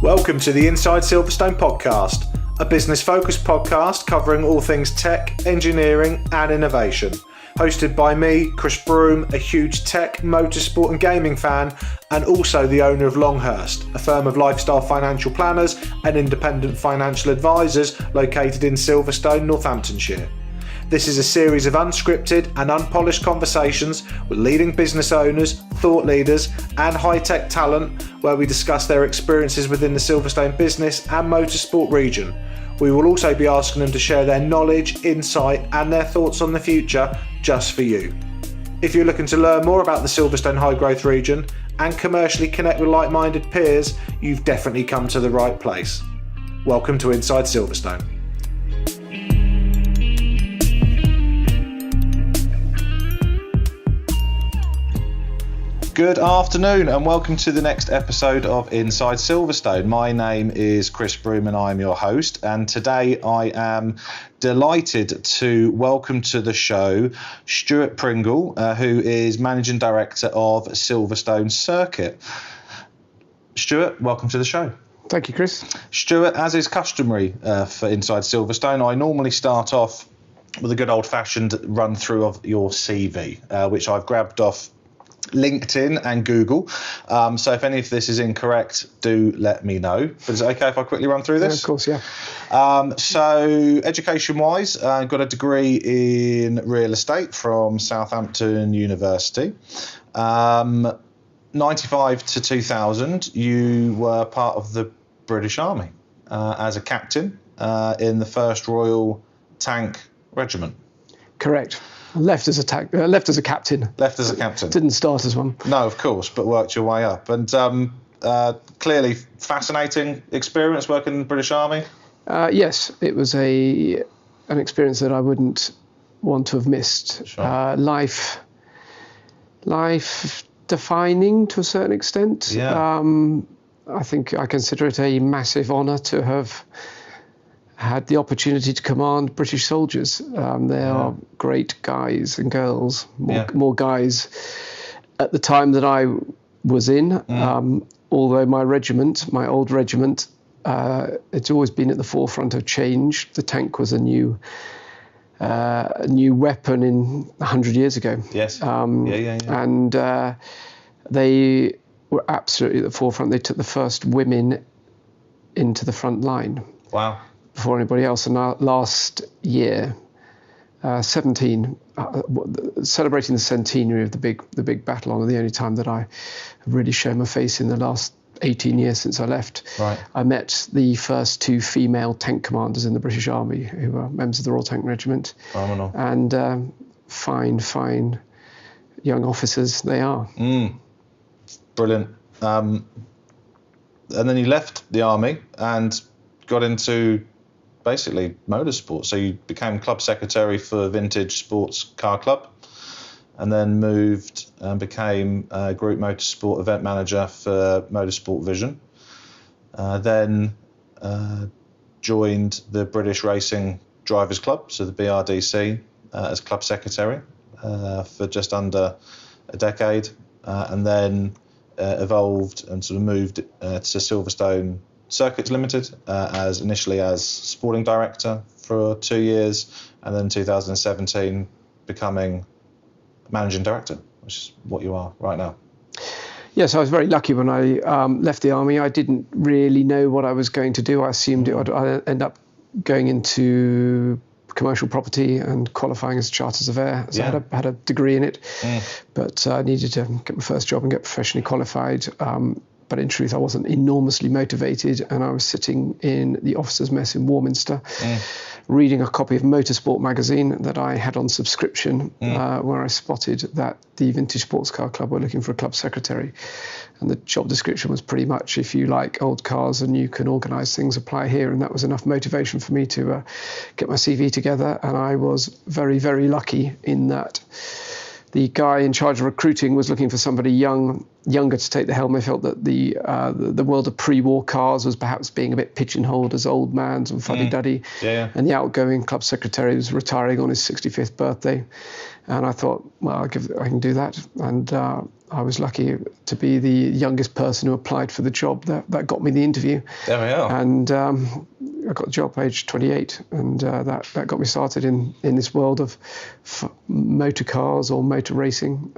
Welcome to the Inside Silverstone podcast, a business-focused podcast covering all things tech, engineering and innovation. Hosted by me, Chris Broome, a huge tech, motorsport and gaming fan, and also the owner of Longhurst, a firm of lifestyle financial planners and independent financial advisors located in Silverstone, Northamptonshire. This is a series of unscripted and unpolished conversations with leading business owners, thought leaders and high-tech talent where we discuss their experiences within the Silverstone business and motorsport region. We will also be asking them to share their knowledge, insight and their thoughts on the future just for you. If you're looking to learn more about the Silverstone high growth region and commercially connect with like-minded peers, you've definitely come to the right place. Welcome to Inside Silverstone. Good afternoon and welcome to the next episode of Inside Silverstone. My name is Chris Broome and I'm your host, and today I am delighted to welcome to the show Stuart Pringle, who is Managing Director of Silverstone Circuit. Stuart, welcome to the show. Thank you, Chris. Stuart, as is customary for Inside Silverstone, I normally start off with a good old-fashioned run-through of your CV, which I've grabbed off LinkedIn and Google. So if any of this is incorrect, do let me know. But is it okay if I quickly run through this? Yeah, of course, yeah. So education-wise, I got a degree in real estate from Southampton University. 95 to 2000, you were part of the British Army as a captain in the 1st Royal Tank Regiment. Correct. Left as a captain. Left as a captain. Didn't start as one. No, of course, but worked your way up. And clearly fascinating experience working in the British Army. Yes, it was an experience that I wouldn't want to have missed. Sure. Life defining to a certain extent. Yeah. I think I consider it a massive honour to have had the opportunity to command British soldiers. They are great guys and girls, more guys at the time that I was in. Although my regiment, my old regiment, it's always been at the forefront of change. The tank was a new weapon 100 years ago. Yes. And they were absolutely at the forefront. They took the first women into the front line. Wow. Before anybody else. And last year, 17, celebrating the centenary of the big battle on, the only time that I have really shown my face in the last 18 years since I left. Right. I met the first 2 female tank commanders in the British Army who were members of the Royal Tank Regiment. Phenomenal. And fine young officers they are. Brilliant. And then you left the army and got into basically motorsport. So you became club secretary for Vintage Sports Car Club and then moved and became a group motorsport event manager for Motorsport Vision. Then joined the British Racing Drivers Club, so the BRDC, as club secretary for just under a decade, and then evolved and sort of moved to Silverstone Circuit Limited initially as sporting director for 2 years, and then 2017 becoming managing director, which is what you are right now. Yes, I was very lucky when I left the army. I didn't really know what I was going to do. I assumed I'd end up going into commercial property and qualifying as a chartered surveyor. So I had a degree in it, but I needed to get my first job and get professionally qualified. But in truth, I wasn't enormously motivated, and I was sitting in the officers' mess in Warminster, reading a copy of Motorsport magazine that I had on subscription, where I spotted that the Vintage Sports Car Club were looking for a club secretary. And the job description was pretty much, if you like old cars and you can organise things, apply here. And that was enough motivation for me to get my CV together. And I was very, very lucky in that the guy in charge of recruiting was looking for somebody younger to take the helm. They felt that the world of pre-war cars was perhaps being a bit pigeonholed as old man's and fuddy-duddy. Yeah. And the outgoing club secretary was retiring on his 65th birthday. And I thought, well, I can do that. And I was lucky to be the youngest person who applied for the job. That got me the interview. There we are. And I got the job age 28, and that got me started in this world of motor cars or motor racing.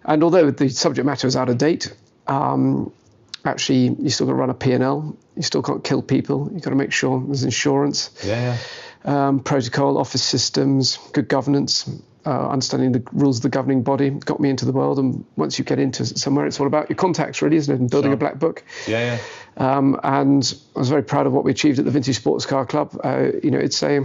And although the subject matter is out of date, actually you still got to run a P&L. You still can't kill people. You've got to make sure there's insurance. Yeah. Protocol, office systems, good governance, understanding the rules of the governing body got me into the world. And once you get into somewhere, it's all about your contacts, really, isn't it? And building a black book. Yeah. And I was very proud of what we achieved at the Vintage Sports Car Club. It's a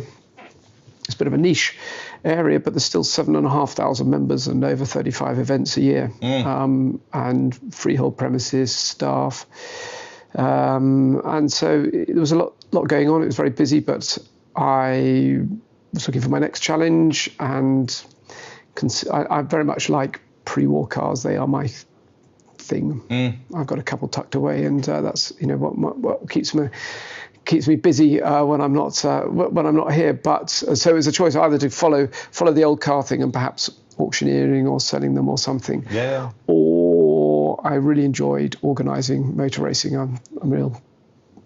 bit of a niche area, but there's still 7,500 members and over 35 events a year, and freehold premises, staff. And so there was a lot going on. It was very busy, but I was looking for my next challenge, and I very much like pre-war cars. They are my thing. I've got a couple tucked away, and that's what keeps me busy when I'm not here. But so it was a choice either to follow the old car thing and perhaps auctioneering or selling them or something. Yeah. Or I really enjoyed organising motor racing. I'm a real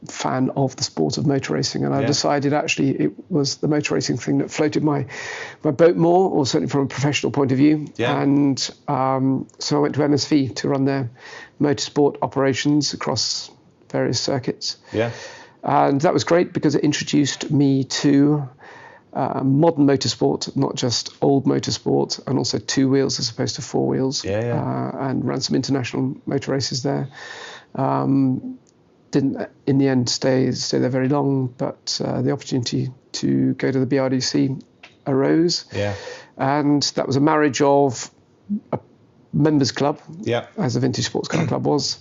fan of the sport of motor racing, and I decided actually it was the motor racing thing that floated my boat more, or certainly from a professional point of view. And so I went to MSV to run their motorsport operations across various circuits. And that was great because it introduced me to modern motorsport, not just old motorsport, and also two wheels as opposed to four wheels. And ran some international motor races there. Didn't in the end stay there very long, but the opportunity to go to the BRDC arose. And that was a marriage of a members club, as the Vintage Sports Car Club was,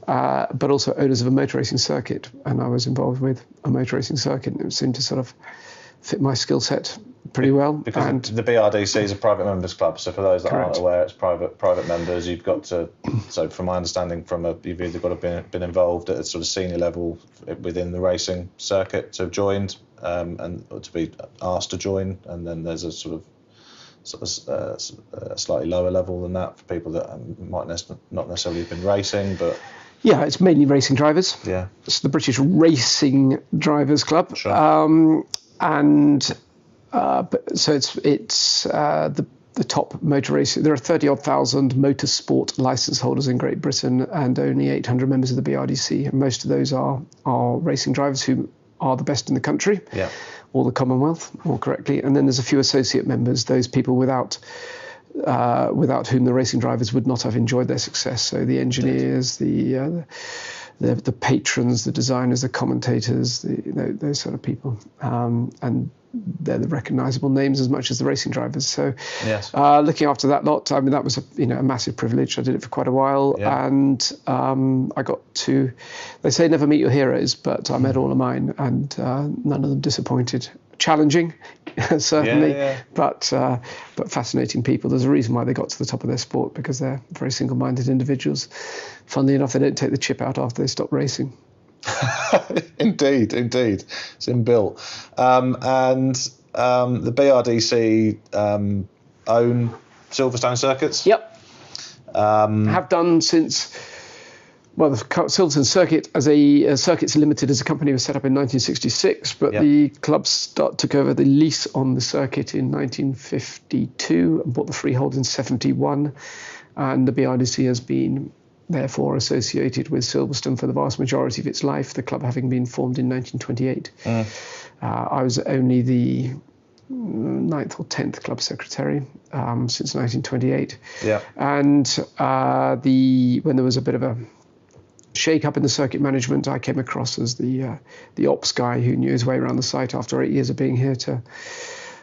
but also owners of a motor racing circuit. And I was involved with a motor racing circuit, and it seemed to sort of fit my skill set pretty well. Because the BRDC is a private members club, so for those that aren't aware, it's private members. You've got to, so from my understanding, you've either got to have been involved at a sort of senior level within the racing circuit to have joined, and or to be asked to join, and then there's a sort of slightly lower level than that for people that might not necessarily have been racing, but. Yeah, it's mainly racing drivers. It's the British Racing Drivers Club. And so it's the top motor racing. There are 30-odd thousand motorsport license holders in Great Britain, and only 800 members of the BRDC. And most of those are racing drivers who are the best in the country, or the Commonwealth, more correctly. And then there's a few associate members, those people without whom the racing drivers would not have enjoyed their success. So the engineers, the patrons, the designers, the commentators, those sort of people, and they're the recognisable names as much as the racing drivers. So, looking after that lot, I mean, that was a massive privilege. I did it for quite a while, and I got to. They say never meet your heroes, but I met all of mine, and none of them disappointed. Challenging, certainly, but fascinating people. There's a reason why they got to the top of their sport, because they're very single-minded individuals. Funnily enough, they don't take the chip out after they stop racing. Indeed, it's inbuilt. And the BRDC own Silverstone Circuits. Have done since. Well, the Silverstone Circuit as a Circuits Limited as a company was set up in 1966, but the club took over the lease on the circuit in 1952 and bought the freehold in 71. And the BRDC has been, therefore, associated with Silverstone for the vast majority of its life, the club having been formed in 1928. I was only the 9th or 10th club secretary since 1928. And when there was a bit of a shake-up in the circuit management, I came across as the ops guy who knew his way around the site after 8 years of being here to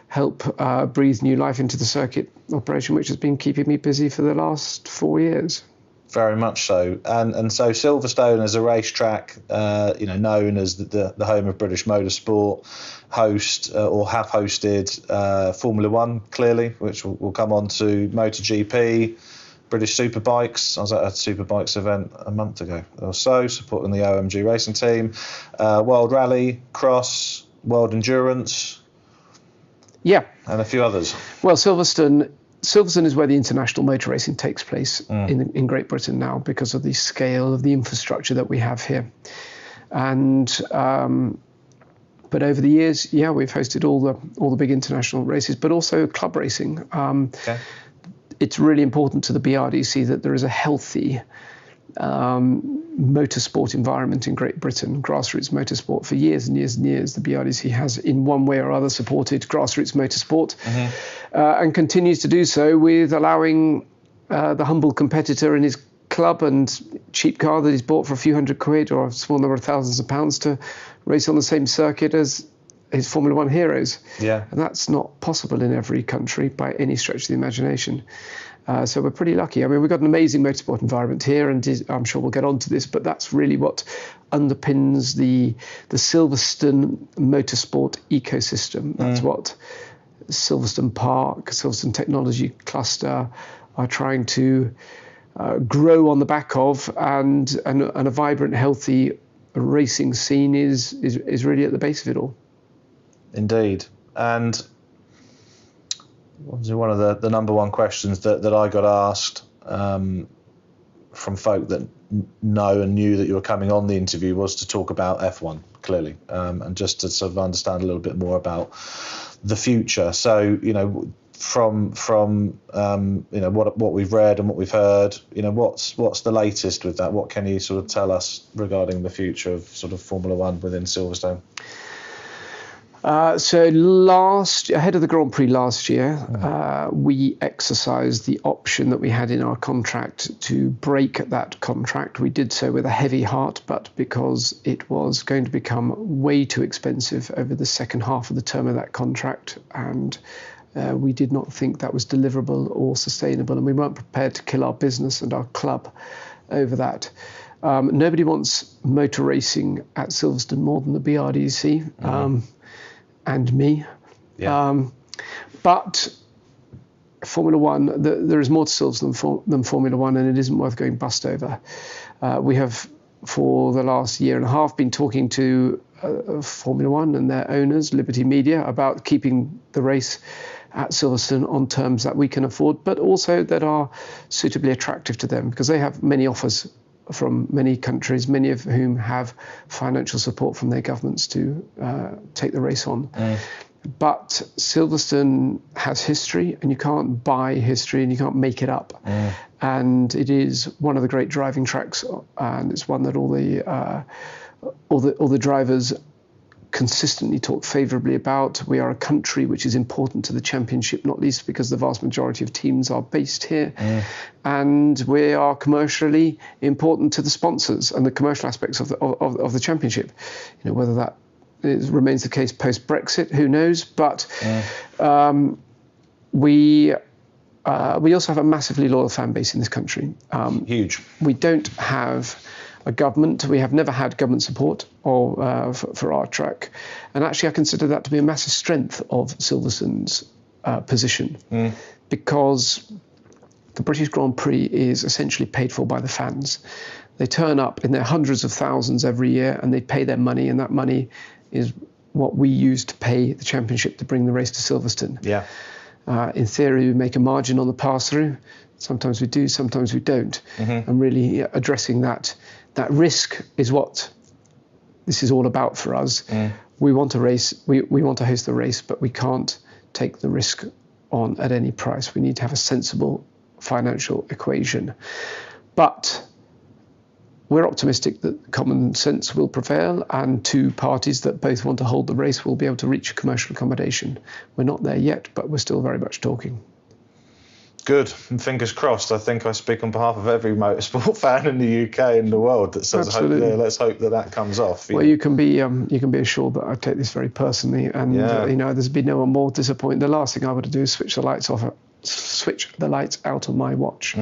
help breathe new life into the circuit operation, which has been keeping me busy for the last 4 years. Very much so, and so Silverstone as a racetrack, known as the home of British motorsport, host or have hosted Formula One, clearly, which we'll come on to, MotoGP, British Superbikes. I was at a Superbikes event a month ago or so, supporting the OMG racing team, World Rally, Cross, World Endurance, yeah, and a few others. Well, Silverstone is where the international motor racing takes place in Great Britain now, because of the scale of the infrastructure that we have here. And but over the years, we've hosted all the big international races, but also club racing. Okay. It's really important to the BRDC that there is a healthy motorsport environment in Great Britain, grassroots motorsport. For years and years and years, the BRDC has in one way or other supported grassroots motorsport, and continues to do so, with allowing the humble competitor in his club and cheap car that he's bought for a few £100 or a small number of thousands of pounds to race on the same circuit as his Formula One heroes. Yeah. And that's not possible in every country by any stretch of the imagination. So we're pretty lucky. I mean, we've got an amazing motorsport environment here, and I'm sure we'll get onto this, but that's really what underpins the Silverstone motorsport ecosystem. That's what Silverstone Park, Silverstone Technology Cluster are trying to grow on the back of, and a vibrant, healthy racing scene is really at the base of it all. Indeed. And one of the number one questions that I got asked from folk that know and knew that you were coming on the interview was to talk about F1, clearly, and just to sort of understand a little bit more about the future. So, from what we've read and what we've heard, what's the latest with that? What can you sort of tell us regarding the future of sort of Formula One within Silverstone? So ahead of the Grand Prix last year, we exercised the option that we had in our contract to break that contract. We did so with a heavy heart, but because it was going to become way too expensive over the second half of the term of that contract, and we did not think that was deliverable or sustainable, and we weren't prepared to kill our business and our club over that. Nobody wants motor racing at Silverstone more than the BRDC. And me. Yeah. But Formula One, there is more to Silverstone than Formula One, and it isn't worth going bust over. We have, for the last year and a half, been talking to Formula One and their owners, Liberty Media, about keeping the race at Silverstone on terms that we can afford, but also that are suitably attractive to them, because they have many offers from many countries, many of whom have financial support from their governments to take the race on. But Silverstone has history, and you can't buy history, and you can't make it up. And it is one of the great driving tracks, and it's one that all the drivers consistently talk favourably about. We are a country which is important to the championship, not least because the vast majority of teams are based here, and we are commercially important to the sponsors and the commercial aspects of the championship. Whether that remains the case post Brexit, who knows? But we also have a massively loyal fan base in this country. Huge. We don't have a government. We have never had government support for our track. And actually, I consider that to be a massive strength of Silverstone's position, because the British Grand Prix is essentially paid for by the fans. They turn up in their hundreds of thousands every year, and they pay their money, and that money is what we use to pay the championship to bring the race to Silverstone. Yeah. In theory, we make a margin on the pass-through. Sometimes we do, sometimes we don't. And really addressing that risk is what this is all about for us. We want to race, we want to host the race, but we can't take the risk on at any price. We need to have a sensible financial equation. But we're optimistic that common sense will prevail, and two parties that both want to hold the race will be able to reach commercial accommodation. We're not there yet, but we're still very much talking. Good, and fingers crossed. I think I speak on behalf of every motorsport fan in the UK and the world that says, let's hope that comes off. Well, you can be assured that I take this very personally, and there's been no one more disappointed. The last thing I would do is switch the lights off switch the lights out on my watch.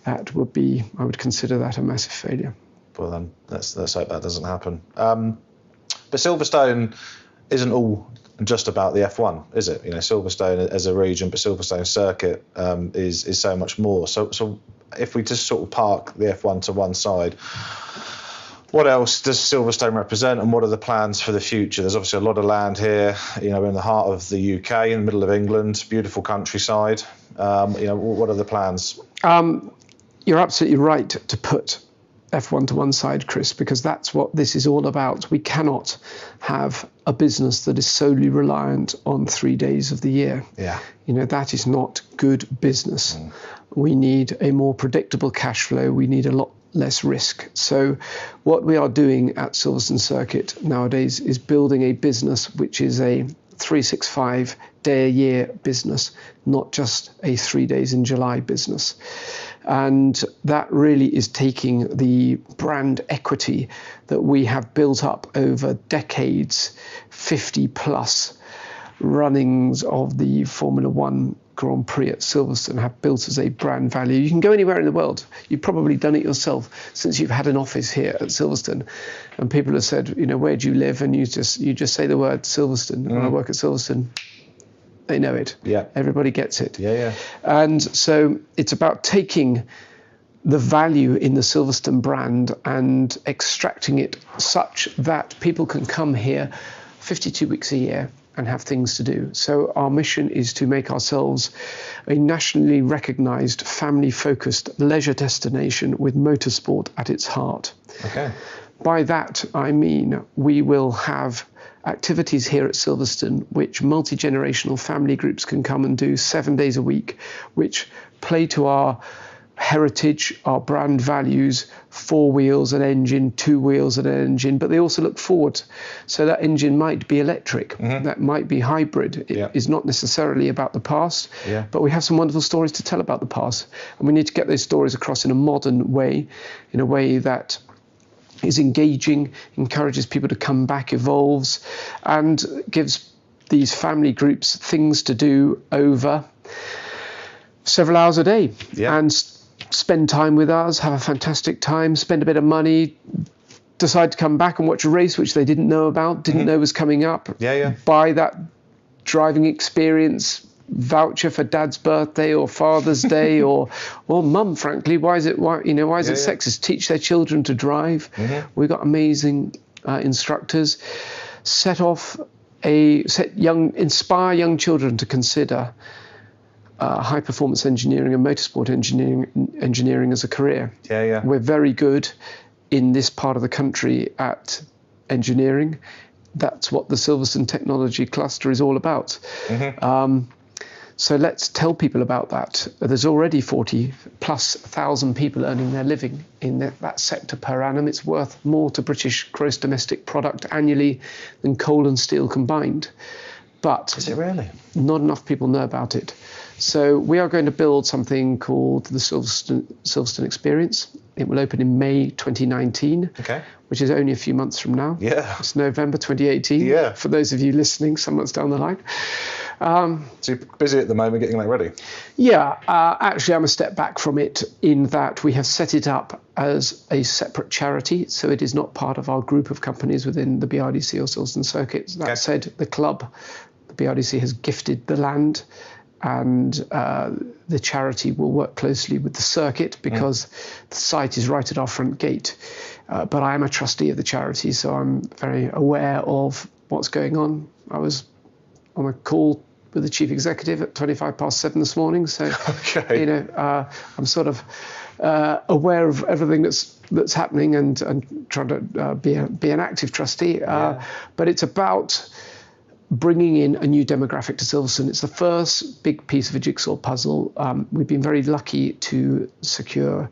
That would be, I would consider that a massive failure. Well, then let's hope that doesn't happen. But Silverstone isn't all just about the F1, is it? You know, Silverstone as a region, but Silverstone Circuit is so much more. So if we just sort of park the F1 to one side, what else does Silverstone represent, and what are the plans for the future? There's obviously a lot of land here. You know, we're in the heart of the UK, in the middle of England, beautiful countryside. You know, what are the plans? You're absolutely right to put F1 to one side, Chris, because that's what this is all about. We cannot have a business that is solely reliant on 3 days of the year. Yeah. You know, that is not good business. We need a more predictable cash flow. We need a lot less risk. So what we are doing at Silverstone Circuit nowadays is building a business which is a 365 day a year business, not just a 3 days in July business. And that really is taking the brand equity that we have built up over decades, 50 plus runnings of the Formula One Grand Prix at Silverstone have built as a brand value. You can go anywhere in the world. You've probably done it yourself since you've had an office here at Silverstone, and people have said, you know, where do you live? And you just say the word Silverstone. When I work at Silverstone, they know it. Yeah. Everybody gets it. Yeah. And so it's about taking the value in the Silverstone brand and extracting it such that people can come here 52 weeks a year and have things to do. So our mission is to make ourselves a nationally recognised, family-focused leisure destination with motorsport at its heart. Okay. By that, I mean we will have activities here at Silverstone which multi-generational family groups can come and do 7 days a week, which play to our heritage, our brand values, 4 wheels, an engine, 2 wheels and an engine, but they also look forward. So that engine might be electric, that might be hybrid. It is not necessarily about the past, but we have some wonderful stories to tell about the past. And we need to get those stories across in a modern way, in a way that is engaging, encourages people to come back, evolves, and gives these family groups things to do over several hours a day. And spend time with us, have a fantastic time, spend a bit of money, decide to come back and watch a race which they didn't know about, didn't know was coming up. Buy that driving experience voucher for Dad's birthday or Father's Day or Mum, frankly. Why is it sexist? Teach their children to drive. We've got amazing instructors. Inspire young children to consider high performance engineering and motorsport engineering as a career. We're very good in this part of the country at engineering. That's what the Silverstone Technology Cluster is all about. So let's tell people about that. There's already 40,000+ people earning their living in that sector per annum. It's worth more to British gross domestic product annually than coal and steel combined. But is it really? Not enough people know about it. So we are going to build something called the Silverstone Experience. It will open in May 2019, which is only a few months from now. It's November 2018. For those of you listening, some months down the line. So you're busy at the moment getting that ready? Actually, I'm a step back from it in that we have set it up as a separate charity, so it is not part of our group of companies within the BRDC or Silverstone Circuit. That said, the club, the BRDC, has gifted the land, and the charity will work closely with the circuit because the site is right at our front gate. But I am a trustee of the charity, so I'm very aware of what's going on. I was on a call with the chief executive at 7:25 this morning, so I'm sort of aware of everything that's happening and trying to be an active trustee. But it's about bringing in a new demographic to Silverstone. It's the first big piece of a jigsaw puzzle. We've been very lucky to secure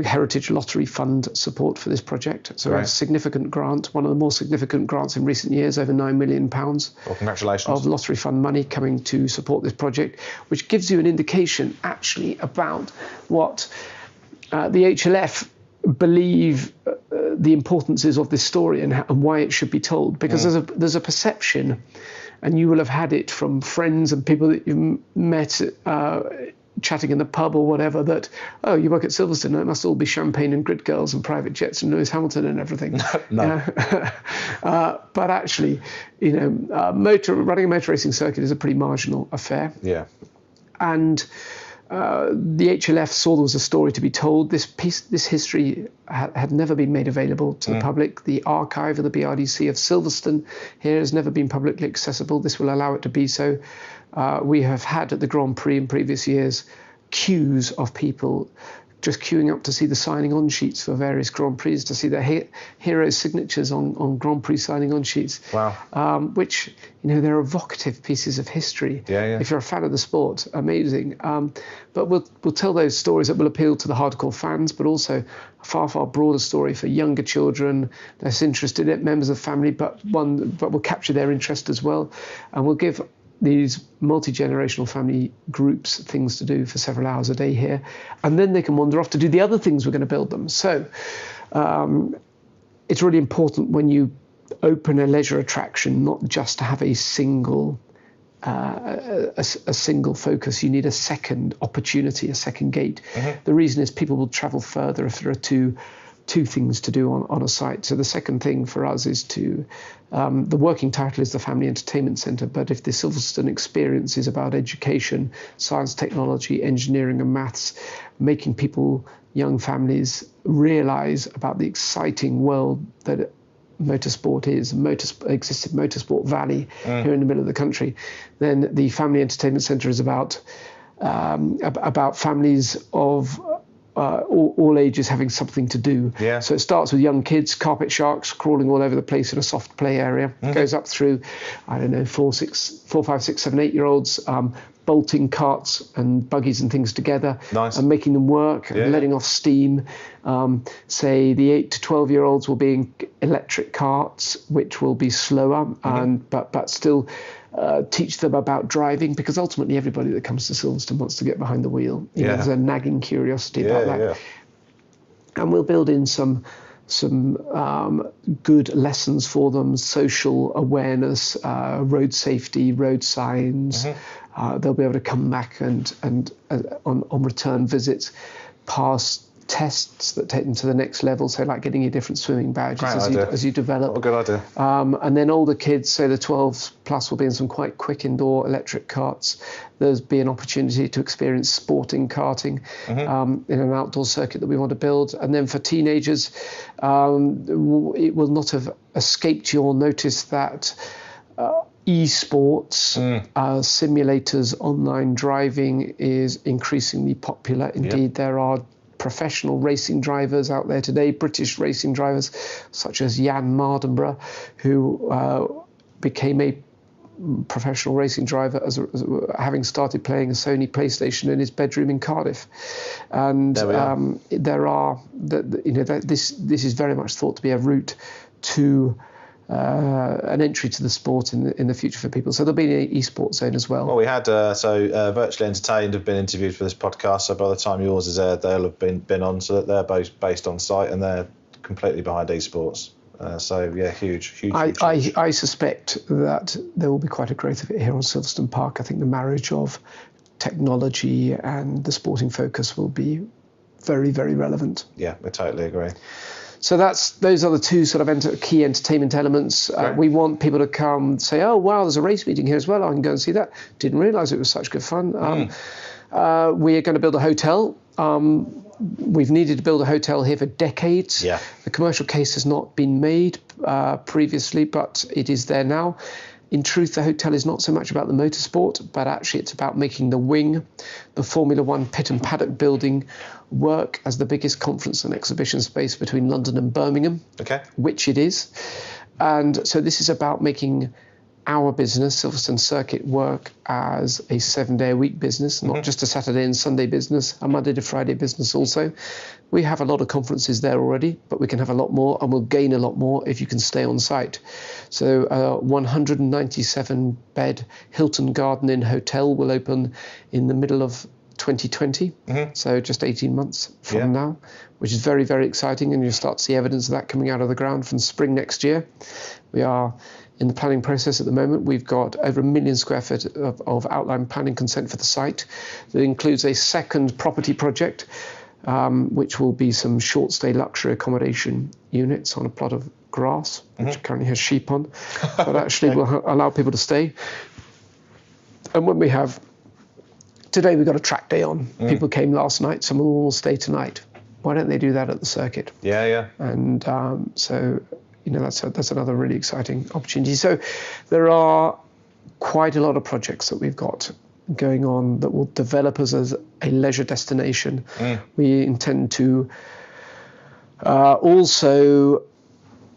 Heritage Lottery Fund support for this project. So a significant grant, one of the more significant grants in recent years, over £9 million well, congratulations. Of Lottery Fund money coming to support this project, which gives you an indication actually about what the HLF believe the importance is of this story and why it should be told. Because there's a perception and you will have had it from friends and people that you've met chatting in the pub or whatever, that, oh, you work at Silverstone, it must all be champagne and grid girls and private jets and Lewis Hamilton and everything. No. But actually, running a motor racing circuit is a pretty marginal affair. Yeah. And the HLF saw there was a story to be told. This history had never been made available to the public. The archive of the BRDC of Silverstone here has never been publicly accessible. This will allow it to be so. We have had at the Grand Prix in previous years queues of people just queuing up to see the signing on sheets for various Grand Prix, to see their heroes' signatures on Grand Prix signing on sheets. Wow. Which, they're evocative pieces of history. Yeah. If you're a fan of the sport, amazing. But we'll tell those stories that will appeal to the hardcore fans, but also a far, far broader story for younger children, less interested in it, members of the family, but will capture their interest as well. And we'll give these multi-generational family groups things to do for several hours a day here, and then they can wander off to do the other things we're going to build them. So it's really important when you open a leisure attraction not just to have a single single focus. You need a second opportunity, a second gate. The reason is people will travel further if there are two things to do on a site. So the second thing for us is to, the working title is the Family Entertainment Centre, but if the Silverstone experience is about education, science, technology, engineering and maths, making people, young families, realise about the exciting world that motorsport is, existed Motorsport Valley here in the middle of the country, then the Family Entertainment Centre is about families of all ages having something to do. Yeah. So it starts with young kids, carpet sharks crawling all over the place in a soft play area. Goes up through, 4, 5, 6, 7, 8-year-olds, bolting carts and buggies and things together. Nice. And making them work and letting off steam. Say the 8 to 12-year-olds will be in electric carts, which will be slower, but still teach them about driving, because ultimately everybody that comes to Silverstone wants to get behind the wheel. There's a nagging curiosity about that. Yeah. And we'll build in some good lessons for them: social awareness, road safety, road signs. They'll be able to come back and on return visits, pass tests that take them to the next level, so like getting a different swimming badge as you develop. What a good idea. And then older kids, say the 12 plus, will be in some quite quick indoor electric carts. There's be an opportunity to experience sporting karting in an outdoor circuit that we want to build. And then for teenagers, it will not have escaped your notice that esports, simulators, online driving is increasingly popular. Indeed, there are professional racing drivers out there today, British racing drivers such as Jan Mardenborough, who became a professional racing driver as having started playing a Sony PlayStation in his bedroom in Cardiff. And this is very much thought to be a route to an entry to the sport in the future for people. So there'll be an esports zone as well. Well, we had Virtually Entertained have been interviewed for this podcast, so by the time yours is aired, they'll have been on, so that they're both based on site and they're completely behind esports. Huge. I suspect that there will be quite a growth of it here on Silverstone Park. I think the marriage of technology and the sporting focus will be very, very relevant. Yeah, we totally agree. So those are the two sort of key entertainment elements. We want people to come and say, oh, wow, there's a race meeting here as well. I can go and see that. Didn't realise it was such good fun. We are going to build a hotel. We've needed to build a hotel here for decades. Yeah. The commercial case has not been made previously, but it is there now. In truth, the hotel is not so much about the motorsport, but actually it's about making the wing, the Formula One pit and paddock building, work as the biggest conference and exhibition space between London and Birmingham, which it is. And so this is about making our business, Silverstone Circuit, work as a 7-day-a-week business, not just a Saturday and Sunday business, a Monday to Friday business also. We have a lot of conferences there already, but we can have a lot more, and we'll gain a lot more if you can stay on site. So a 197-bed Hilton Garden Inn hotel will open in the middle of 2020, so just 18 months from now, which is very, very exciting, and you'll start to see evidence of that coming out of the ground from spring next year. We are in the planning process at the moment. We've got over 1 million square foot of outline planning consent for the site. That includes a second property project, which will be some short stay luxury accommodation units on a plot of grass, which currently has sheep on, but actually will allow people to stay. And when we have, today we've got a track day on. People came last night, some will stay tonight. Why don't they do that at the circuit? Yeah. And so, that's another really exciting opportunity. So there are quite a lot of projects that we've got going on that will develop us as a leisure destination. We intend to also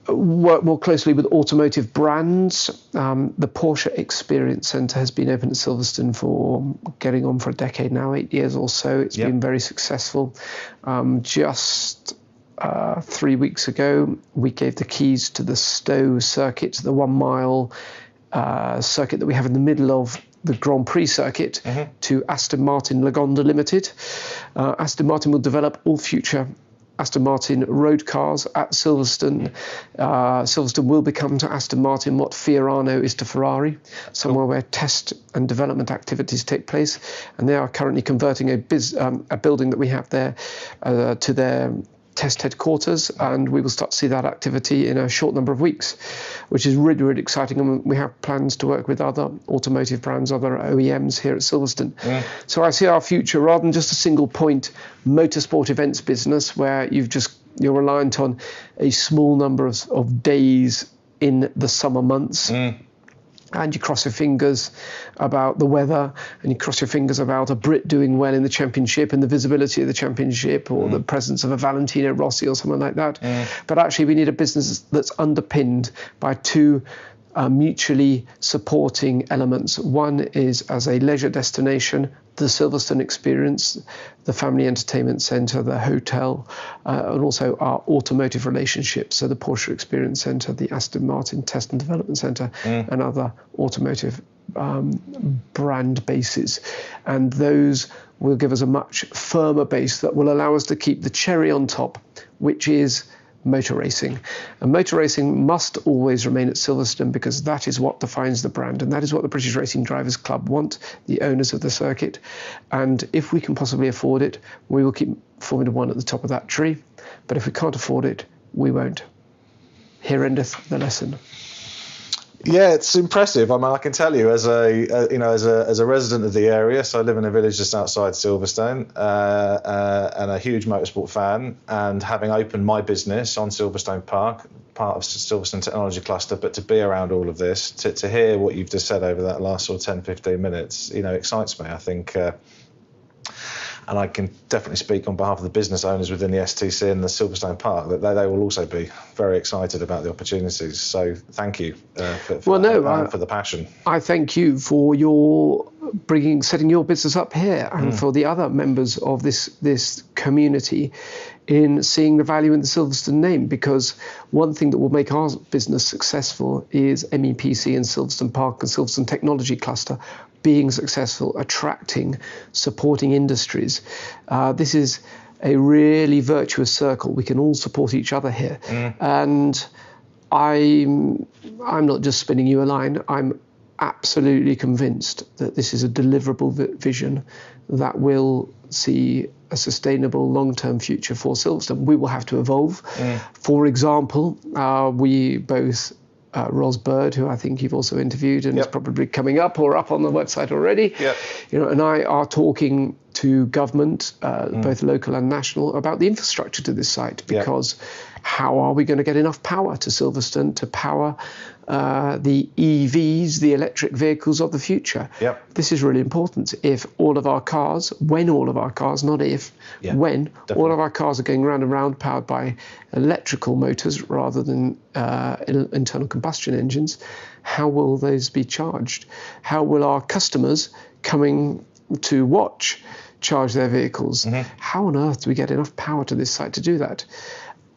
work more closely with automotive brands. The Porsche Experience Centre has been open at Silverstone for getting on for a decade now, 8 years or so. It's been very successful. Just 3 weeks ago, we gave the keys to the Stowe Circuit, the 1 mile circuit that we have in the middle of the Grand Prix circuit, to Aston Martin Lagonda Limited. Aston Martin will develop all future Aston Martin road cars at Silverstone. Silverstone will become to Aston Martin what Fiorano is to Ferrari, somewhere where test and development activities take place. And they are currently converting a building that we have there to their test headquarters, and we will start to see that activity in a short number of weeks, which is really, really exciting. And we have plans to work with other automotive brands, other OEMs here at Silverstone. So I see our future, rather than just a single point motorsport events business where you're reliant on a small number of days in the summer months. And you cross your fingers about the weather, and you cross your fingers about a Brit doing well in the championship and the visibility of the championship, or the presence of a Valentino Rossi or something like that. But actually we need a business that's underpinned by two mutually supporting elements. One is, as a leisure destination, the Silverstone Experience, the family entertainment centre, the hotel, and also our automotive relationships. So the Porsche Experience Centre, the Aston Martin Test and Development Centre, and other automotive brand bases. And those will give us a much firmer base that will allow us to keep the cherry on top, which is motor racing. And motor racing must always remain at Silverstone, because that is what defines the brand, and that is what the British Racing Drivers Club want, the owners of the circuit. And if we can possibly afford it, we will keep Formula One at the top of that tree. But if we can't afford it, we won't. Here endeth the lesson. Yeah, it's impressive. I mean, I can tell you, as a resident of the area, so I live in a village just outside Silverstone, and a huge motorsport fan, and having opened my business on Silverstone Park, part of Silverstone Technology Cluster, but to be around all of this, to hear what you've just said over that last sort of 10-15 minutes, excites me. I think, and I can definitely speak on behalf of the business owners within the STC and the Silverstone Park, that they will also be very excited about the opportunities. So thank you for the passion. I thank you for your setting your business up here, and for the other members of this community in seeing the value in the Silverstone name, because one thing that will make our business successful is MEPC and Silverstone Park and Silverstone Technology Cluster being successful, attracting, supporting industries. This is a really virtuous circle. We can all support each other here. And I'm not just spinning you a line. I'm absolutely convinced that this is a deliverable vision that will see a sustainable long-term future for Silverstone. We will have to evolve. For example, we both, Ros Bird, who I think you've also interviewed and is probably coming up or up on the website already, and I are talking to government, both local and national, about the infrastructure to this site, because how are we going to get enough power to Silverstone to power the EVs, the electric vehicles of the future? This is really important. If all of our cars, when all of our cars, not if, when all of our cars are going round and round powered by electrical motors rather than internal combustion engines, how will those be charged? How will our customers coming to watch charge their vehicles? How on earth do we get enough power to this site to do that?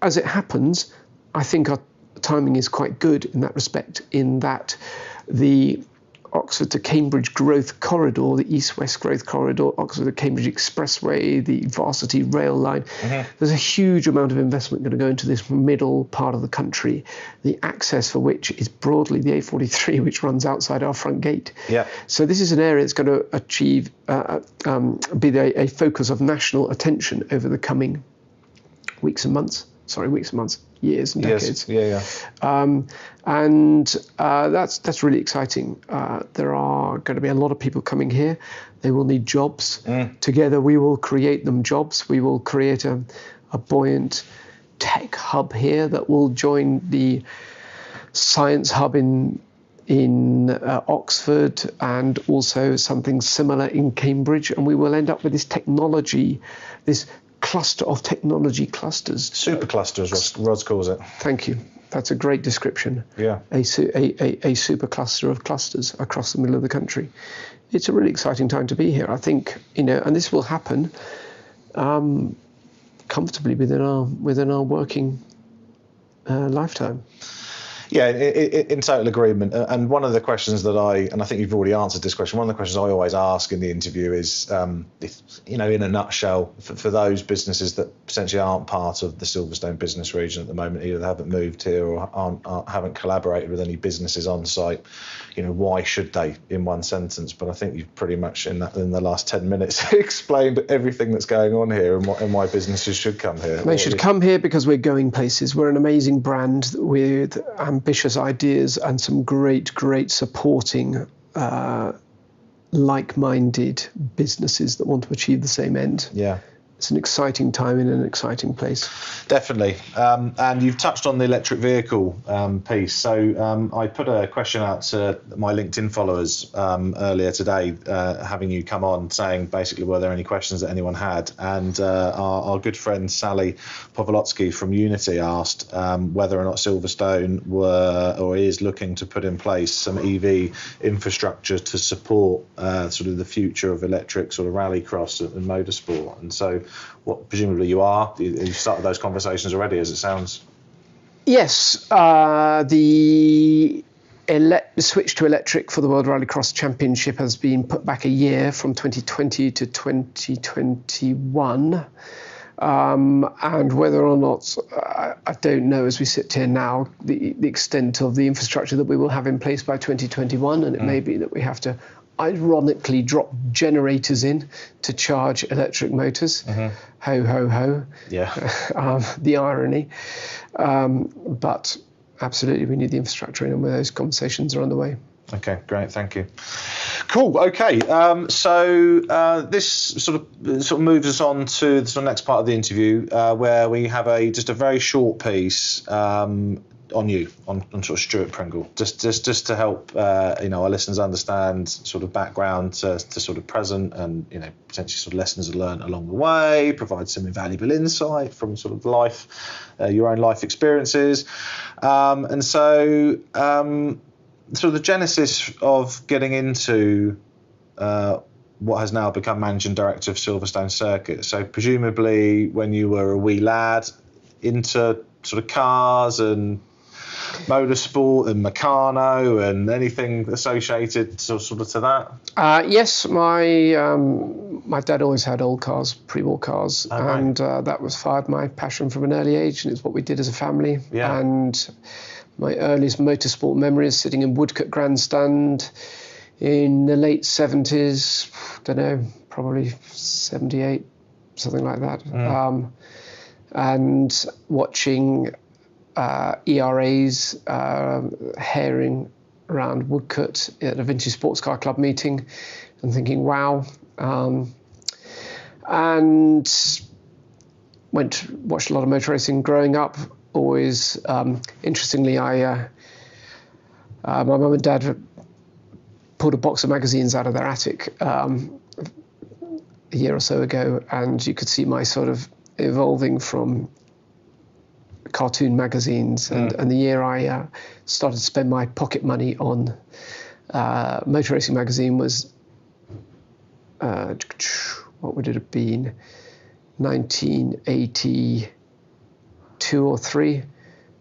As it happens, I think our timing is quite good in that respect, in that the Oxford to Cambridge Growth Corridor, the East-West Growth Corridor, Oxford to Cambridge Expressway, the Varsity Rail Line. There's a huge amount of investment going to go into this middle part of the country, the access for which is broadly the A43, which runs outside our front gate. Yeah. So this is an area that's going to achieve, be a focus of national attention over the coming years and decades. Yes. And that's really exciting. There are going to be a lot of people coming here. They will need jobs. Together we will create them jobs. We will create a buoyant tech hub here that will join the science hub in Oxford, and also something similar in Cambridge. And we will end up with this technology, this cluster of technology clusters. Supercluster, as Rods calls it. Thank you. That's a great description. Yeah. A super cluster of clusters across the middle of the country. It's a really exciting time to be here. I think, and this will happen comfortably within our working lifetime. Yeah, in total agreement. And one of the questions that I think you've already answered this question, one of the questions I always ask in the interview is, in a nutshell, for those businesses that potentially aren't part of the Silverstone business region at the moment, either they haven't moved here or haven't collaborated with any businesses on site, why should they, in one sentence? But I think you've pretty much in the last 10 minutes explained everything that's going on here and why businesses should come here. They should come here because we're going places. We're an amazing brand with ambitious ideas and some great supporting like-minded businesses that want to achieve the same end. Yeah. It's an exciting time in an exciting place. Definitely. And you've touched on the electric vehicle piece. So I put a question out to my LinkedIn followers earlier today, having you come on, saying basically were there any questions that anyone had. And our good friend Sally Powolotsky from Unity asked whether or not Silverstone were or is looking to put in place some EV infrastructure to support sort of the future of electric sort of rallycross and motorsport. And so what presumably you are. You started those conversations already, as it sounds. Yes, the switch to electric for the World Rallycross Championship has been put back a year from 2020 to 2021. And whether or not, I don't know as we sit here now, the extent of the infrastructure that we will have in place by 2021, and it may be that we have to ironically drop generators in to charge electric motors. Ho, ho, ho. Yeah. The irony. But absolutely, we need the infrastructure in, and those conversations are underway. Okay, great, thank you. Cool. Okay, so this sort of moves us on to the sort of next part of the interview, where we have just a very short piece on you, on sort of Stuart Pringle, just to help our listeners understand sort of background to sort of present, and potentially sort of lessons learned along the way, provide some invaluable insight from sort of life, your own life experiences, and so sort of the genesis of getting into what has now become managing director of Silverstone Circuit. So presumably when you were a wee lad into sort of cars and motorsport and Meccano and anything associated sort of to that? Yes, my dad always had old cars, pre-war cars, and that was fired my passion from an early age, and it's what we did as a family. Yeah. And my earliest motorsport memory is sitting in Woodcote Grandstand in the late 70s, don't know, probably 78, something like that, and watching ERAs herring around Woodcote at a vintage sports car club meeting and thinking, wow. And watched a lot of motor racing growing up. Always, interestingly, my mum and dad pulled a box of magazines out of their attic a year or so ago, and you could see my sort of evolving from cartoon magazines, and the year I started to spend my pocket money on motor racing magazine was what would it have been, 1982 or 3,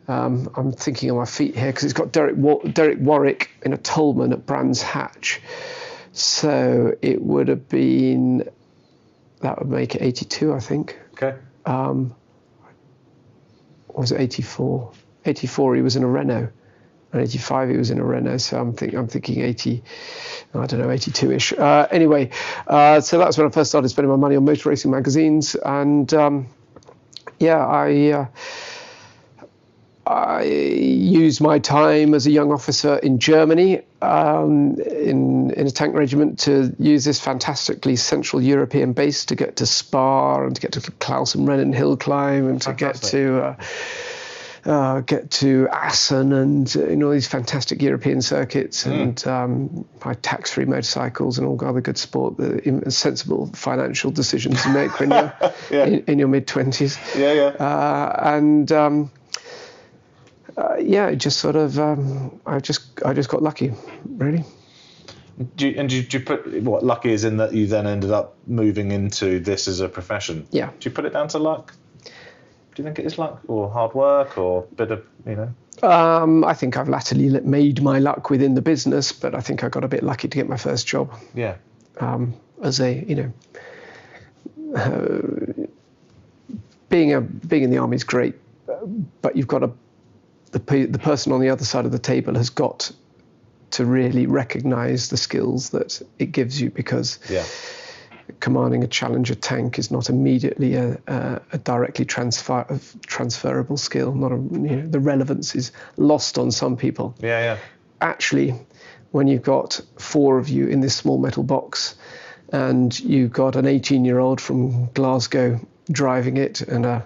I'm thinking on my feet here because it's got Derek Warwick in a Tolman at Brands Hatch. So it would have been, that would make it 82, I think. Okay. Or was it 84? 84 he was in a Renault. And 85 he was in a Renault, so I'm thinking 80, I don't know, 82-ish. Anyway, so that's when I first started spending my money on motor racing magazines, and I used my time as a young officer in Germany in a tank regiment to use this fantastically Central European base to get to Spa and to get to Klausenrennen hill climb and to get to Assen and all these fantastic European circuits and buy tax-free motorcycles and all other good sport, the sensible financial decisions to make when you're in your mid-20s. It just sort of, I just got lucky, really. Do you put, what lucky is in that you then ended up moving into this as a profession? Yeah. Do you put it down to luck? Do you think it is luck or hard work or a bit of, I think I've latterly made my luck within the business, but I think I got a bit lucky to get my first job. Yeah. As a, being in the army is great, but you've got to, the person on the other side of the table has got to really recognise the skills that it gives you, because commanding a Challenger tank is not immediately a directly transferable skill. The relevance is lost on some people. Actually, when you've got 4 of you in this small metal box, and you've got an 18-year-old from Glasgow driving it, and a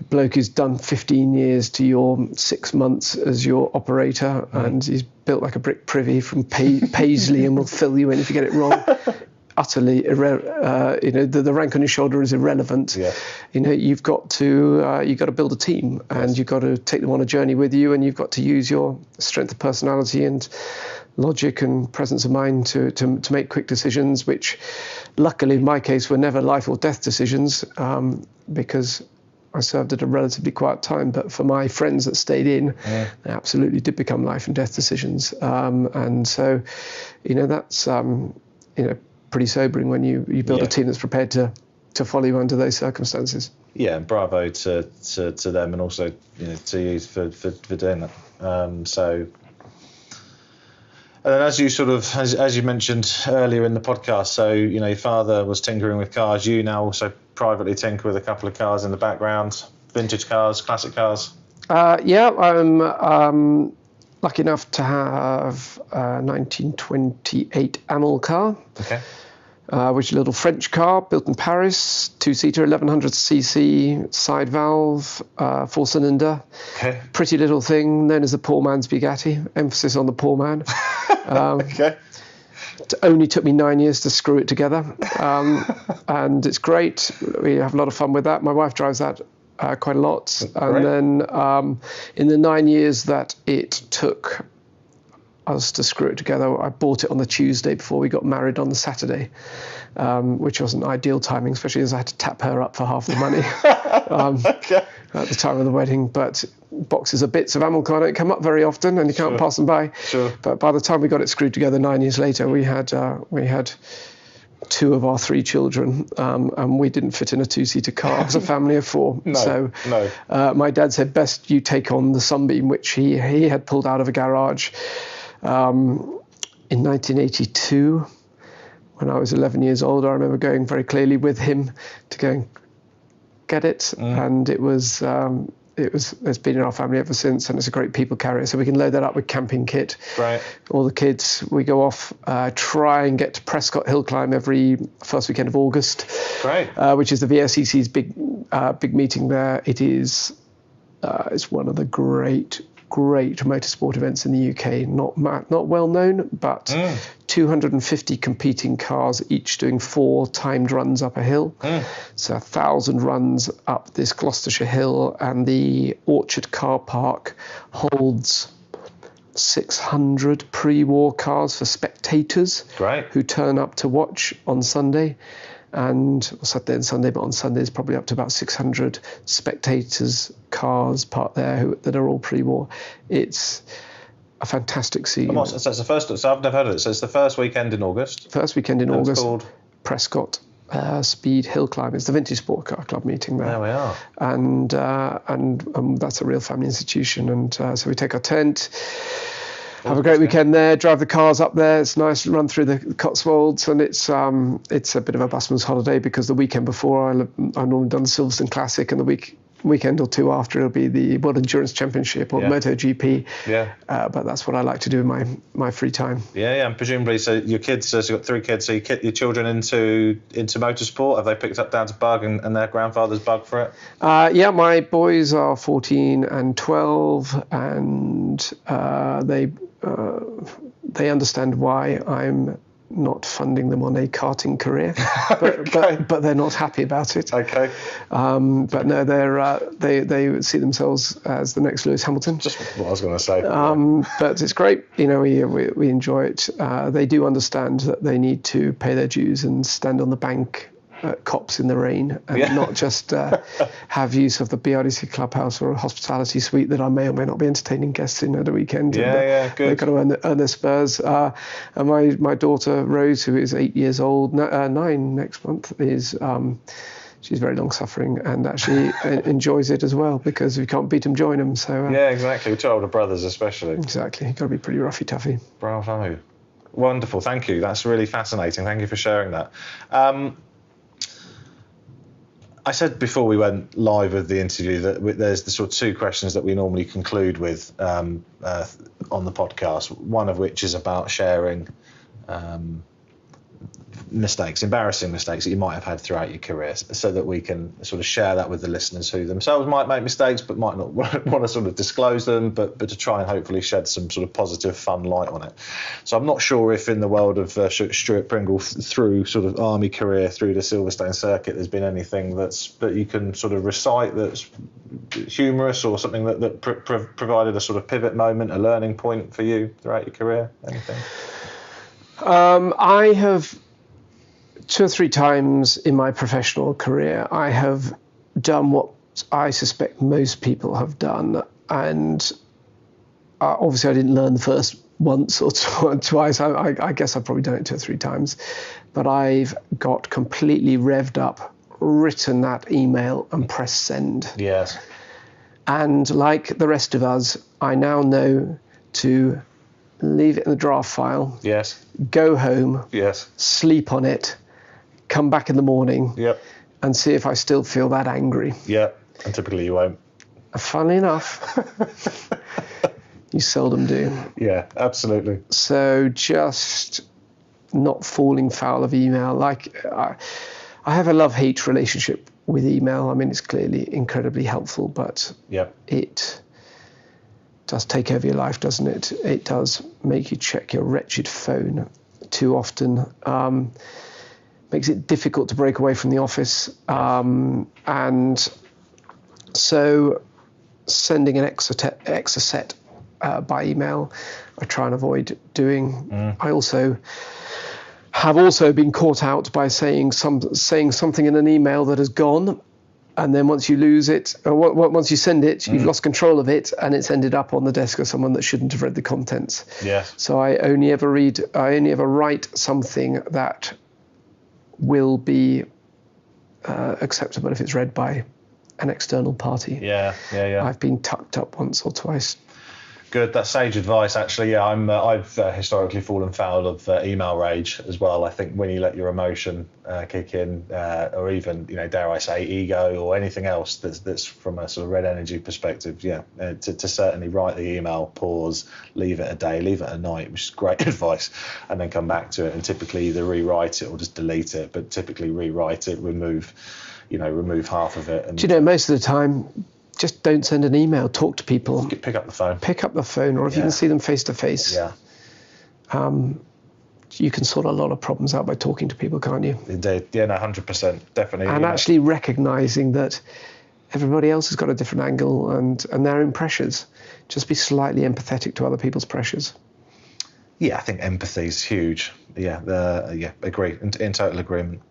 bloke who's done 15 years to your 6 months as your operator, and he's built like a brick privy from Paisley and will fill you in if you get it wrong. Utterly the rank on your shoulder is irrelevant. You've got to build a team, and you've got to take them on a journey with you, and you've got to use your strength of personality and logic and presence of mind to make quick decisions, which luckily in my case were never life or death decisions, because I served at a relatively quiet time. But for my friends that stayed in, they absolutely did become life and death decisions, and so that's pretty sobering when you build a team that's prepared to follow you under those circumstances. Yeah, and bravo to them, and also to you for doing that. And then as you mentioned earlier in the podcast, so your father was tinkering with cars. You now also privately tinker with a couple of cars in the background, vintage cars, classic cars. I'm lucky enough to have a 1928 Amel car. Okay. Which is a little French car built in Paris, 2-seater, 1100cc, side valve, 4-cylinder. Okay. Pretty little thing, known as the poor man's Bugatti. Emphasis on the poor man. Okay. It only took me 9 years to screw it together, and it's great. We have a lot of fun with that. My wife drives that quite a lot. And then in the 9 years that it took us to screw it together, I bought it on the Tuesday before we got married on the Saturday, which wasn't ideal timing, especially as I had to tap her up for half the money at the time of the wedding. But boxes of bits of Amilcar don't come up very often, and you can't pass them by. But by the time we got it screwed together 9 years later, we had 2 of our 3 children, and we didn't fit in a 2-seater car as a family of 4. My dad said, best you take on the Sunbeam, which he had pulled out of a garage in 1982, when I was 11 years old. I remember going very clearly with him to go and get it, and it's been in our family ever since, and it's a great people carrier, so we can load that up with camping kit. Right. All the kids, we go off, try and get to Prescott Hill Climb every first weekend of August. Right. Which is the VSCC's big meeting there. It is it's one of the great motorsport events in the UK, not well known, but 250 competing cars, each doing 4 timed runs up a hill. So 1,000 runs up this Gloucestershire hill, and the Orchard car park holds 600 pre-war cars for spectators who turn up to watch on Sunday. and Saturday and Sunday, but on Sundays probably up to about 600 spectators, cars parked there that are all pre-war. It's a fantastic scene. So it's the first. So I've never heard of it. So it's the first weekend in August. First weekend in August. It's called Prescott Speed Hill Climb. It's the Vintage Sport Car Club meeting there. There we are. And that's a real family institution. And so we take our tent, have a great weekend there, drive the cars up there. It's nice to run through the Cotswolds, and it's a bit of a busman's holiday, because the weekend before I normally done the Silverstone Classic, and the weekend or two after it'll be the World Endurance Championship or MotoGP. Yeah. But that's what I like to do in my free time. Yeah, and presumably, so your kids, so you've got 3 kids, so you get your children into motorsport. Have they picked up Dad's bug and their grandfather's bug for it? Yeah, my boys are 14 and 12, and they understand why I'm not funding them on a karting career, but they're not happy about it. Okay. But no, they see themselves as the next Lewis Hamilton. Just what I was going to say. But it's great. We enjoy it. They do understand that they need to pay their dues and stand on the bank at Cops in the rain, and not just have use of the BRDC clubhouse or a hospitality suite that I may or may not be entertaining guests in at a weekend. Good. They've got to earn their spurs. And my daughter Rose, who is 8 years old, 9 next month, is she's very long suffering and actually enjoys it as well, because if you can't beat them, join them. So yeah, exactly. 2 older brothers especially. Exactly. You've got to be pretty roughy toughy. Bravo. Wonderful. Thank you. That's really fascinating. Thank you for sharing that. I said before we went live with the interview that there's the sort of 2 questions that we normally conclude with on the podcast, one of which is about sharing embarrassing mistakes that you might have had throughout your career, so that we can sort of share that with the listeners who themselves might make mistakes but might not want to sort of disclose them, but to try and hopefully shed some sort of positive, fun light on it. So I'm not sure if in the world of Stuart Pringle, through sort of army career through the Silverstone Circuit, there's been anything that you can sort of recite that's humorous, or something that provided a sort of pivot moment, a learning point for you throughout your career. Anything? I have 2 or 3 times in my professional career, I have done what I suspect most people have done, and obviously I didn't learn the first once or twice. I guess I've probably done it 2 or 3 times, but I've got completely revved up, written that email and pressed send. Yes. And like the rest of us, I now know to leave it in the draft file. Yes. Go home. Yes. Sleep on it. Come back in the morning. Yep. And see if I still feel that angry. Yep. And typically you won't. Funnily enough, you seldom do. Yeah, absolutely. So just not falling foul of email. Like I have a love-hate relationship with email. I mean, it's clearly incredibly helpful, but it does take over your life, doesn't it? It does make you check your wretched phone too often. Makes it difficult to break away from the office. And so sending an extra set by email, I try and avoid doing. I have also been caught out by saying something in an email that has gone, and then once you lose it, or once you send it, you've lost control of it, and it's ended up on the desk of someone that shouldn't have read the contents. Yes. So I only ever write something that will be acceptable if it's read by an external party. Yeah. I've been tucked up once or twice. Good, that's sage advice. Actually, yeah, I've historically fallen foul of email rage as well. I think when you let your emotion kick in, or even, dare I say, ego or anything else that's from a sort of red energy perspective, to certainly write the email, pause, leave it a day, leave it a night, which is great advice, and then come back to it and typically either rewrite it or just delete it. But typically rewrite it, remove half of it. And do you know, most of the time, just don't send an email. Talk to people. Pick up the phone. Or if you can see them face to face. Yeah. You can sort a lot of problems out by talking to people, can't you? Indeed. Yeah, no, 100%. Definitely. And actually recognising that everybody else has got a different angle and their own pressures. Just be slightly empathetic to other people's pressures. Yeah, I think empathy is huge. Yeah, agree. In total agreement.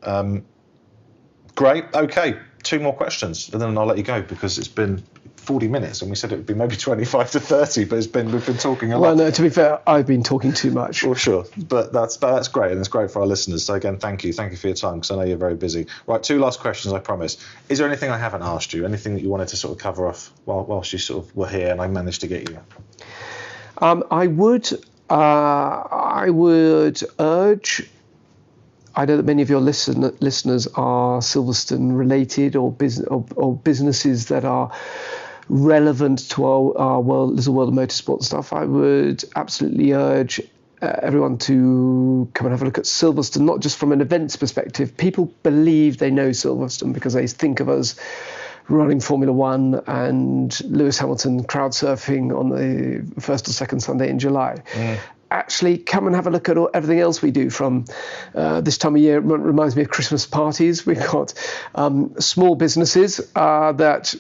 Great. Okay, 2 more questions, and then I'll let you go because it's been 40 minutes, and we said it would be maybe 25 to 30, but we've been talking a lot. Well, no, to be fair, I've been talking too much. Well, sure, but that's great, and it's great for our listeners. So again, thank you for your time, because I know you're very busy. Right, 2 last questions, I promise. Is there anything I haven't asked you? Anything that you wanted to sort of cover off whilst you sort of were here, and I managed to get you? I would urge. I know that many of your listeners are Silverstone related or businesses that are relevant to our little world of motorsport stuff. I would absolutely urge everyone to come and have a look at Silverstone, not just from an events perspective. People believe they know Silverstone because they think of us running Formula One and Lewis Hamilton crowd surfing on the first or second Sunday in July. Actually, come and have a look at everything else we do from this time of year. It reminds me of Christmas parties. We've got small businesses that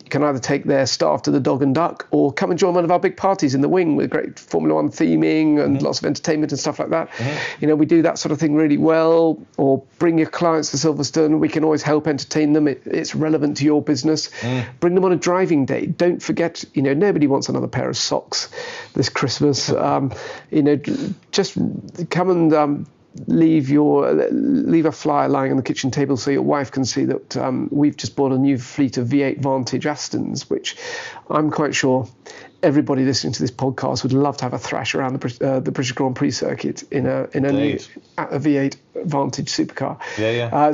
can either take their staff to the Dog and Duck or come and join one of our big parties in the wing with great Formula One theming and lots of entertainment and stuff like that. You know, we do that sort of thing really well. Or bring your clients to Silverstone. We can always help entertain them. It's relevant to your business. Bring them on a driving day. Don't forget, you know, nobody wants another pair of socks this Christmas. You know, just come and leave a flyer lying on the kitchen table so your wife can see that we've just bought a new fleet of V8 Vantage Astons, which I'm quite sure everybody listening to this podcast would love to have a thrash around the British Grand Prix circuit in a V8 Vantage supercar.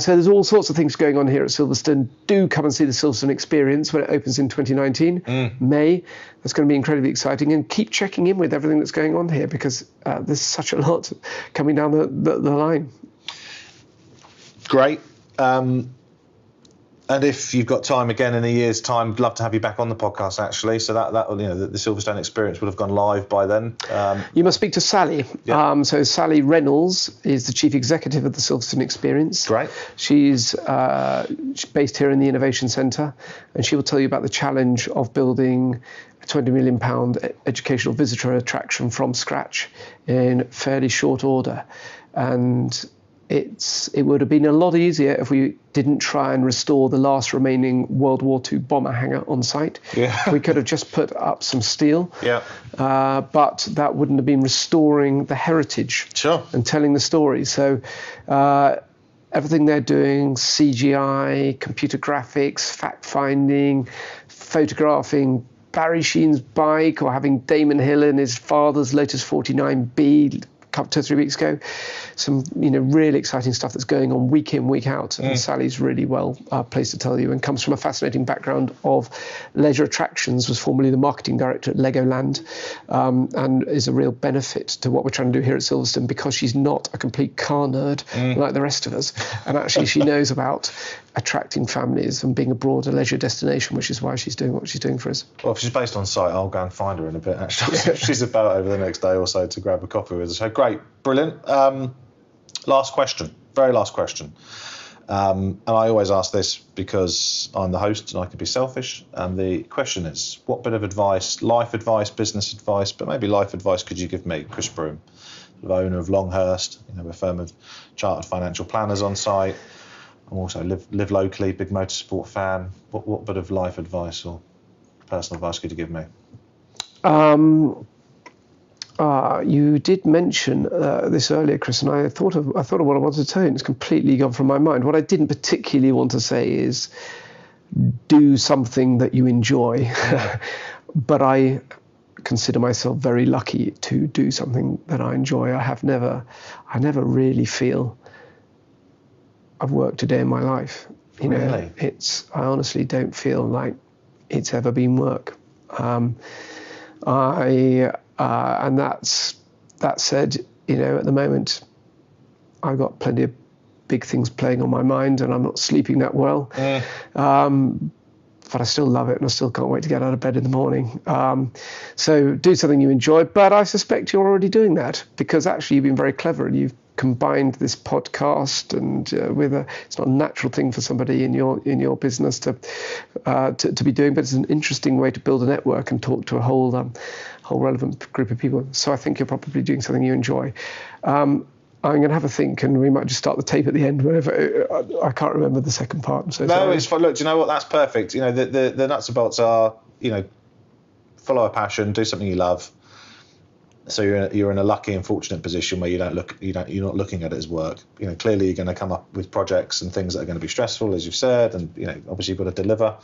So there's all sorts of things going on here at Silverstone. Do come and see the Silverstone Experience when it opens in 2019, May. That's going to be incredibly exciting, and keep checking in with everything that's going on here because there's such a lot coming down the line. Great. And if you've got time again in a year's time, I'd love to have you back on the podcast, actually. So that you know, the Silverstone Experience would have gone live by then. You must speak to Sally. So Sally Reynolds is the chief executive of the Silverstone Experience. Great. She's based here in the Innovation Centre, and she will tell you about the challenge of building a £20 million educational visitor attraction from scratch in fairly short order. And it would have been a lot easier if we didn't try and restore the last remaining World War II bomber hangar on site. We could have just put up some steel, but that wouldn't have been restoring the heritage and telling the story. So everything they're doing, CGI, computer graphics, fact-finding, photographing Barry Sheen's bike, or having Damon Hill in his father's Lotus 49B 2 or 3 weeks ago. Some, you know, really exciting stuff that's going on week in, week out. And Sally's really well placed to tell you, and comes from a fascinating background of leisure attractions, was formerly the marketing director at Legoland, and is a real benefit to what we're trying to do here at Silverstone, because she's not a complete car nerd like the rest of us. And actually she knows about attracting families and being a broader leisure destination, which is why she's doing what she's doing for us. Well, if she's based on site, I'll go and find her in a bit, actually. She's about over the next day or so to grab a coffee with us. So great, brilliant. Last question, very last question. And I always ask this because I'm the host and I can be selfish. And the question is, what bit of advice, life advice, business advice, but maybe life advice could you give me, Chris Broome, the owner of Longhurst, you know, a firm of chartered financial planners on site. I also live locally, big motorsport fan. What bit of life advice or personal advice could you give me? You did mention this earlier, Chris, and I thought of what I wanted to tell you, and it's completely gone from my mind. What I didn't particularly want to say is do something that you enjoy, but I consider myself very lucky to do something that I enjoy. I never really feel I've worked a day in my life. You know, really? I honestly don't feel like it's ever been work. And that said, you know, at the moment, I've got plenty of big things playing on my mind, and I'm not sleeping that well. But I still love it, and I still can't wait to get out of bed in the morning. So do something you enjoy, but I suspect you're already doing that, because actually you've been very clever, and you've combined this podcast and it's not a natural thing for somebody in your business to be doing, but it's an interesting way to build a network and talk to a whole relevant group of people. So I think you're probably doing something you enjoy. I'm going to have a think, and we might just start the tape at the end. Whenever I can't remember the second part. So no, sorry. it's fine. Look, do you know what? That's perfect. The nuts and bolts are, follow a passion, do something you love. So you're in a lucky and fortunate position where you're not looking at it as work. Clearly you're going to come up with projects and things that are going to be stressful, as you've said, and obviously you've got to deliver,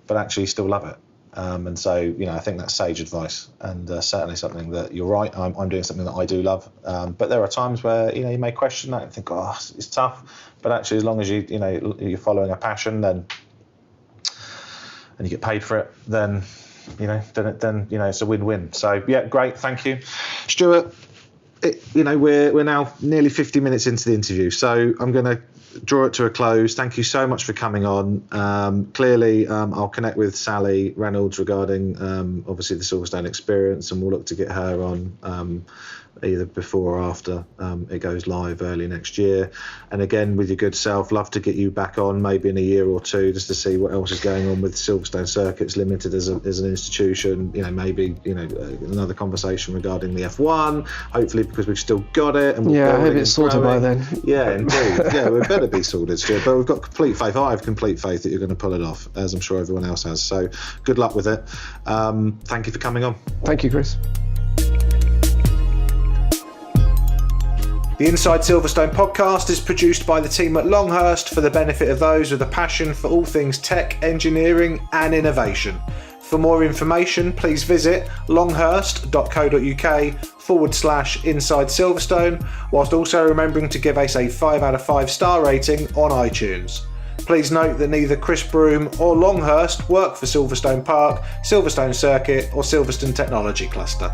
but actually you still love it. And so, I think that's sage advice, and certainly something that you're right. I'm doing something that I do love, but there are times where you may question that and think, oh, it's tough. But actually, as long as you're following a passion, then and you get paid for it, then it's a win-win. So yeah, great, thank you, Stuart. We're now nearly 50 minutes into the interview, so I'm going to draw it to a close. Thank you so much for coming on. Clearly, I'll connect with Sally Reynolds regarding obviously the Silverstone experience, and we'll look to get her on either before or after it goes live early next year. And again, with your good self, love to get you back on maybe in a year or two, just to see what else is going on with Silverstone Circuits Limited as an institution. Maybe another conversation regarding the F1. Hopefully, because we've still got it. And I hope it's sorted by then. Yeah, indeed. Yeah, we better be sorted, Stuart. But we've got complete faith. I have complete faith that you're going to pull it off, as I'm sure everyone else has. So good luck with it. Thank you for coming on. Thank you, Chris. The Inside Silverstone podcast is produced by the team at Longhurst for the benefit of those with a passion for all things tech, engineering and innovation. For more information, please visit longhurst.co.uk/Inside Silverstone, whilst also remembering to give us a 5 out of 5 star rating on iTunes. Please note that neither Chris Broome or Longhurst work for Silverstone Park, Silverstone Circuit or Silverstone Technology Cluster.